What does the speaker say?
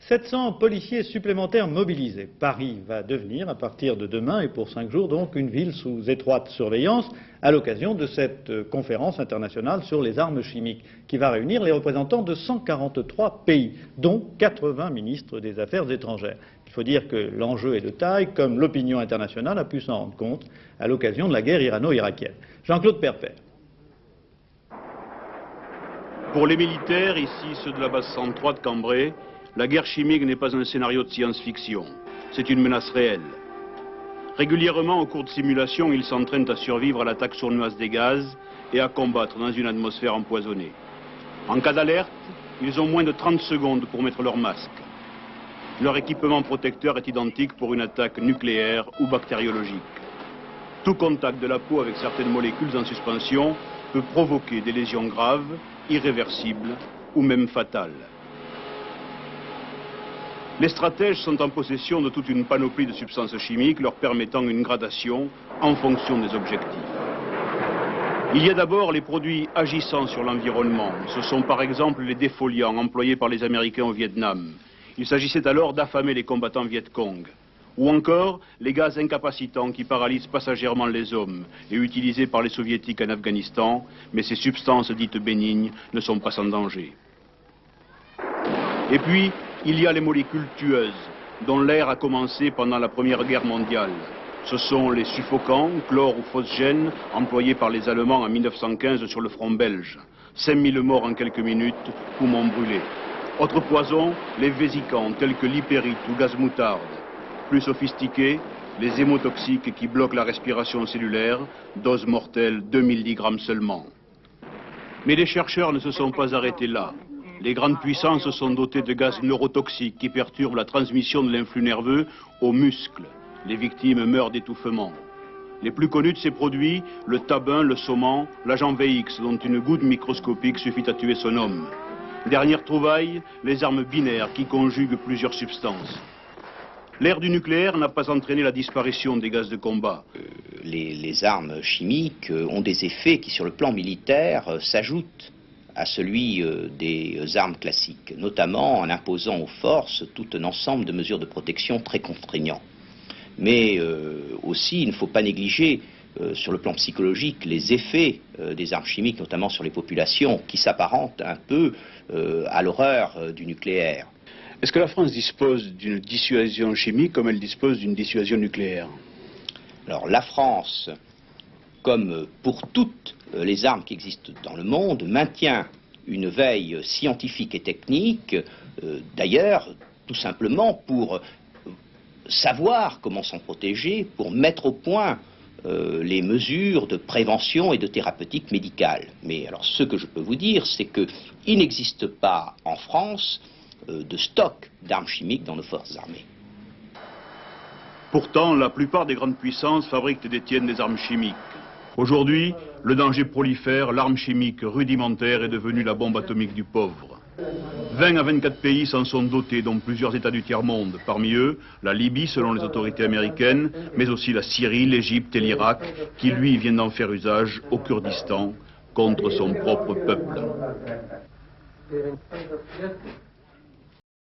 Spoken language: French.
700 policiers supplémentaires mobilisés. Paris va devenir, à partir de demain et pour 5 jours, donc, une ville sous étroite surveillance à l'occasion de cette conférence internationale sur les armes chimiques qui va réunir les représentants de 143 pays, dont 80 ministres des Affaires étrangères. Il faut dire que l'enjeu est de taille, comme l'opinion internationale a pu s'en rendre compte à l'occasion de la guerre irano-irakienne. Jean-Claude Perpère. Pour les militaires, ici ceux de la base 103 de Cambrai, la guerre chimique n'est pas un scénario de science-fiction, c'est une menace réelle. Régulièrement, au cours de simulations, ils s'entraînent à survivre à l'attaque sournoise des gaz et à combattre dans une atmosphère empoisonnée. En cas d'alerte, ils ont moins de 30 secondes pour mettre leur masque. Leur équipement protecteur est identique pour une attaque nucléaire ou bactériologique. Tout contact de la peau avec certaines molécules en suspension peut provoquer des lésions graves, irréversibles ou même fatales. Les stratèges sont en possession de toute une panoplie de substances chimiques leur permettant une gradation en fonction des objectifs. Il y a d'abord les produits agissant sur l'environnement. Ce sont par exemple les défoliants employés par les Américains au Vietnam. Il s'agissait alors d'affamer les combattants Viet Cong. Ou encore les gaz incapacitants qui paralysent passagèrement les hommes et utilisés par les soviétiques en Afghanistan, mais ces substances dites bénignes ne sont pas sans danger. Et puis, il y a les molécules tueuses, dont l'ère a commencé pendant la Première Guerre mondiale. Ce sont les suffocants, chlore ou phosgène, employés par les Allemands en 1915 sur le front belge. 5000 morts en quelques minutes, poumons brûlés. Autres poisons, les vésicants, tels que l'hypérite ou gaz moutarde. Plus sophistiqués, les hémotoxiques qui bloquent la respiration cellulaire, dose mortelle 2 mg seulement. Mais les chercheurs ne se sont pas arrêtés là. Les grandes puissances sont dotées de gaz neurotoxiques qui perturbent la transmission de l'influx nerveux aux muscles. Les victimes meurent d'étouffement. Les plus connus de ces produits, le tabac, le saumon, l'agent VX, dont une goutte microscopique suffit à tuer son homme. Dernière trouvaille, les armes binaires qui conjuguent plusieurs substances. L'ère du nucléaire n'a pas entraîné la disparition des gaz de combat. Les armes chimiques ont des effets qui, sur le plan militaire, s'ajoutent à celui des armes classiques, notamment en imposant aux forces tout un ensemble de mesures de protection très contraignants. Mais aussi, il ne faut pas négliger, sur le plan psychologique, les effets des armes chimiques, notamment sur les populations, qui s'apparentent un peu à l'horreur du nucléaire. Est-ce que la France dispose d'une dissuasion chimique comme elle dispose d'une dissuasion nucléaire? Alors, la France, comme pour toutes les armes qui existent dans le monde, maintient une veille scientifique et technique, d'ailleurs, tout simplement pour savoir comment s'en protéger, pour mettre au point les mesures de prévention et de thérapeutique médicale. Mais alors, ce que je peux vous dire, c'est qu'il n'existe pas en France de stock d'armes chimiques dans nos forces armées. Pourtant, la plupart des grandes puissances fabriquent et détiennent des armes chimiques. Aujourd'hui, le danger prolifère, l'arme chimique rudimentaire est devenue la bombe atomique du pauvre. 20 à 24 pays s'en sont dotés, dont plusieurs États du tiers-monde. Parmi eux, la Libye, selon les autorités américaines, mais aussi la Syrie, l'Égypte et l'Irak, qui lui vient d'en faire usage au Kurdistan contre son propre peuple.